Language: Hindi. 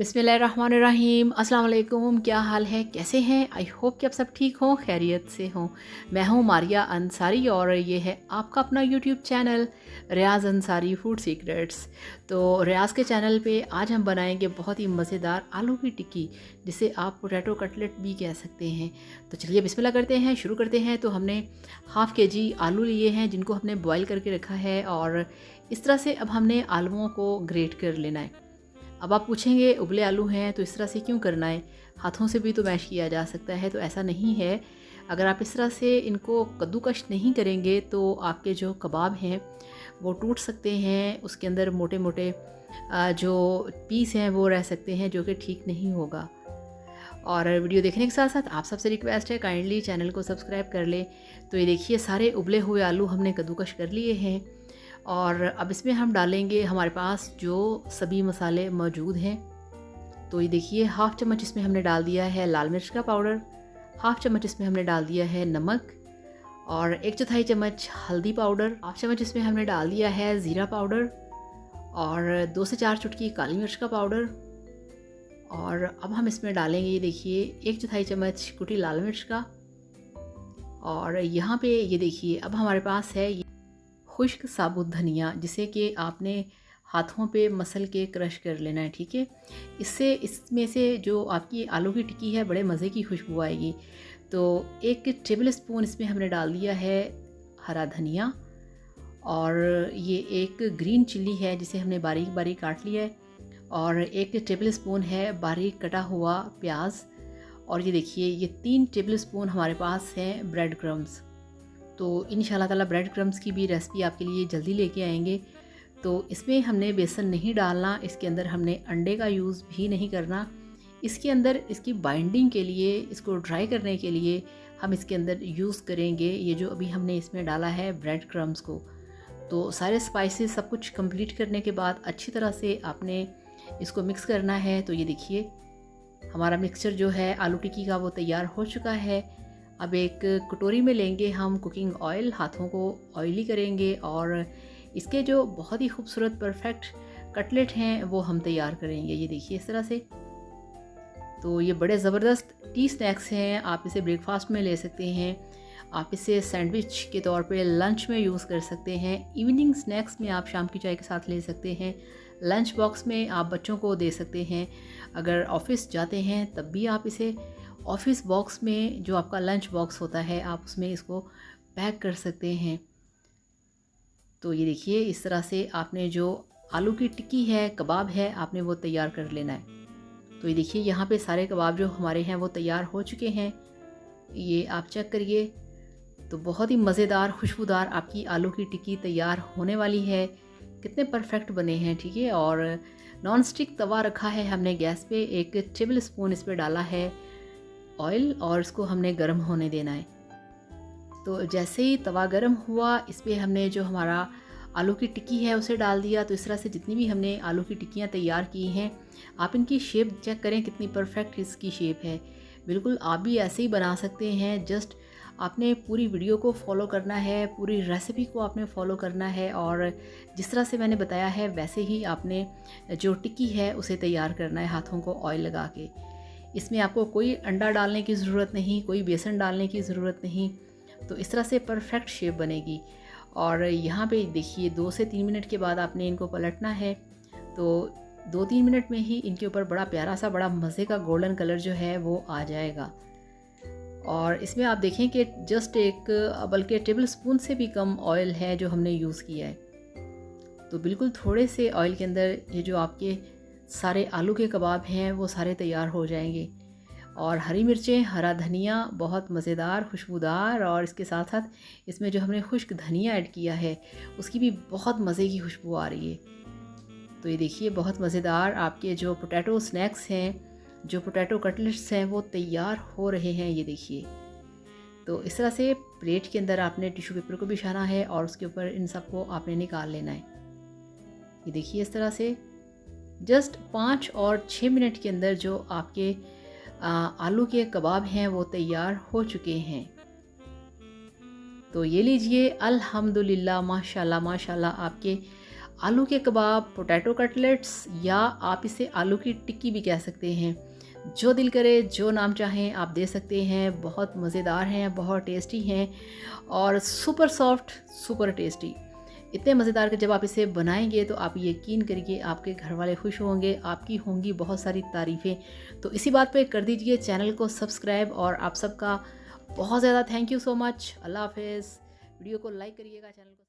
बिस्मिल्लाहिर्रहमानिर्रहीम। अस्सलाम वालेकुम। क्या हाल है, कैसे हैं? आई होप कि आप सब ठीक हों, खैरियत से हों। मैं हूं मारिया अंसारी और ये है आपका अपना यूट्यूब चैनल रियाज़ अंसारी फूड सीक्रेट्स। तो रियाज़ के चैनल पे आज हम बनाएंगे बहुत ही मज़ेदार आलू की टिक्की, जिसे आप पोटैटो कटलेट भी कह सकते हैं। तो चलिए बिस्मिल्लाह करते हैं, शुरू करते हैं। तो हमने हाफ़ केजी आलू लिए हैं, जिनको हमने बॉयल करके रखा है, और इस तरह से अब हमने आलूओं को ग्रेट कर लेना है। अब आप पूछेंगे उबले आलू हैं तो इस तरह से क्यों करना है, हाथों से भी तो मैश किया जा सकता है। तो ऐसा नहीं है। अगर आप इस तरह से इनको कद्दूकश नहीं करेंगे तो आपके जो कबाब हैं वो टूट सकते हैं, उसके अंदर मोटे मोटे जो पीस हैं वो रह सकते हैं, जो कि ठीक नहीं होगा। और वीडियो देखने के साथ साथ आप सबसे रिक्वेस्ट है, काइंडली चैनल को सब्सक्राइब कर लें। तो ये देखिए, सारे उबले हुए आलू हमने कद्दूकश कर लिए हैं, और अब इसमें हम डालेंगे हमारे पास जो सभी मसाले मौजूद हैं। तो ये देखिए, हाफ़ चम्मच इसमें हमने डाल दिया है लाल मिर्च का पाउडर, हाफ़ चम्मच इसमें हमने डाल दिया है नमक, और 1/4 चम्मच हल्दी पाउडर, हाफ़ चम्मच इसमें हमने डाल दिया है ज़ीरा पाउडर, और 2 से 4 चुटकी काली मिर्च का पाउडर। और अब हम इसमें डालेंगे, ये देखिए, 1/4 चम्मच कुटी लाल मिर्च का। और यहाँ पे ये देखिए, अब हमारे पास है खुश्क साबुत धनिया, जिसे कि आपने हाथों पे मसल के क्रश कर लेना है, ठीक है। इससे इसमें से जो आपकी आलू की टिक्की है, बड़े मज़े की खुशबू आएगी। तो 1 टेबल स्पून इसमें हमने डाल दिया है हरा धनिया, और ये 1 ग्रीन चिल्ली है जिसे हमने बारीक बारीक काट लिया है, और 1 टेबल स्पून है बारीक कटा हुआ प्याज, और ये देखिए, ये 3 टेबल स्पून हमारे पास हैं ब्रेड क्रम्स। तो इंशाल्लाह ताला ब्रेड क्रम्स की भी रेसिपी आपके लिए जल्दी लेके आएंगे। तो इसमें हमने बेसन नहीं डालना, इसके अंदर हमने अंडे का यूज़ भी नहीं करना। इसके अंदर इसकी बाइंडिंग के लिए, इसको ड्राई करने के लिए हम इसके अंदर यूज़ करेंगे ये जो अभी हमने इसमें डाला है ब्रेड क्रम्स को। तो सारे स्पाइसेस सब कुछ कंप्लीट करने के बाद अच्छी तरह से आपने इसको मिक्स करना है। तो ये देखिए, हमारा मिक्सचर जो है आलू टिक्की का वो तैयार हो चुका है। अब एक कटोरी में लेंगे हम कुकिंग ऑयल, हाथों को ऑयली करेंगे, और इसके जो बहुत ही खूबसूरत परफेक्ट कटलेट हैं वो हम तैयार करेंगे। ये देखिए, इस तरह से। तो ये बड़े ज़बरदस्त टी स्नैक्स हैं, आप इसे ब्रेकफास्ट में ले सकते हैं, आप इसे सैंडविच के तौर पे लंच में यूज़ कर सकते हैं, इवनिंग स्नैक्स में आप शाम की चाय के साथ ले सकते हैं, लंच बॉक्स में आप बच्चों को दे सकते हैं, अगर ऑफिस जाते हैं तब भी आप इसे ऑफिस बॉक्स में, जो आपका लंच बॉक्स होता है, आप उसमें इसको पैक कर सकते हैं। तो ये देखिए, इस तरह से आपने जो आलू की टिक्की है, कबाब है, आपने वो तैयार कर लेना है। तो ये देखिए, यहाँ पे सारे कबाब जो हमारे हैं वो तैयार हो चुके हैं, ये आप चेक करिए। तो बहुत ही मज़ेदार खुशबूदार आपकी आलू की टिक्की तैयार होने वाली है। कितने परफेक्ट बने हैं, ठीक है। और नॉन स्टिक तवा रखा है हमने गैस पे, 1 टेबल स्पून इस पर डाला है ऑयल, और इसको हमने गर्म होने देना है। तो जैसे ही तवा गर्म हुआ, इस पर हमने जो हमारा आलू की टिक्की है उसे डाल दिया। तो इस तरह से जितनी भी हमने आलू की टिक्कियाँ तैयार की हैं, आप इनकी शेप चेक करें कितनी परफेक्ट इसकी शेप है। बिल्कुल आप भी ऐसे ही बना सकते हैं। जस्ट आपने पूरी वीडियो को फॉलो करना है, पूरी रेसिपी को आपने फॉलो करना है, और जिस तरह से मैंने बताया है वैसे ही आपने जो टिक्की है उसे तैयार करना है, हाथों को ऑयल लगा के। इसमें आपको कोई अंडा डालने की ज़रूरत नहीं, कोई बेसन डालने की ज़रूरत नहीं। तो इस तरह से परफेक्ट शेप बनेगी। और यहाँ पे देखिए, 2 से 3 मिनट के बाद आपने इनको पलटना है। तो 2-3 मिनट में ही इनके ऊपर बड़ा प्यारा सा, बड़ा मज़े का गोल्डन कलर जो है वो आ जाएगा। और इसमें आप देखें कि जस्ट एक, बल्कि टेबल स्पून से भी कम ऑयल है जो हमने यूज़ किया है। तो बिल्कुल थोड़े से ऑयल के अंदर ये जो आपके सारे आलू के कबाब हैं वो सारे तैयार हो जाएंगे। और हरी मिर्चें, हरा धनिया, बहुत मज़ेदार, खुशबूदार, और इसके साथ साथ इसमें जो हमने खुश्क धनिया ऐड किया है उसकी भी बहुत मज़े की खुशबू आ रही है। तो ये देखिए, बहुत मज़ेदार आपके जो पोटैटो स्नैक्स हैं, जो पोटैटो कटलेट्स हैं, वो तैयार हो रहे हैं। ये देखिए, तो इस तरह से प्लेट के अंदर आपने टिश्यू पेपर को बिछाना है, और उसके ऊपर इन सबको आपने निकाल लेना है। ये देखिए, इस तरह से जस्ट 5 और 6 मिनट के अंदर जो आपके आलू के कबाब हैं वो तैयार हो चुके हैं। तो ये लीजिए, अल्हम्दुलिल्लाह, माशाल्लाह माशाल्लाह, आपके आलू के कबाब, पोटैटो कटलेट्स, या आप इसे आलू की टिक्की भी कह सकते हैं। जो दिल करे, जो नाम चाहें आप दे सकते हैं। बहुत मज़ेदार हैं, बहुत टेस्टी हैं और सुपर सॉफ्ट, सुपर टेस्टी। इतने मज़ेदार कि जब आप इसे बनाएंगे तो आप यकीन करिए आपके घर वाले खुश होंगे, आपकी होंगी बहुत सारी तारीफ़ें। तो इसी बात पे कर दीजिए चैनल को सब्सक्राइब, और आप सबका बहुत ज़्यादा थैंक यू सो मच। अल्लाह हाफ़िज़। वीडियो को लाइक करिएगा, चैनल को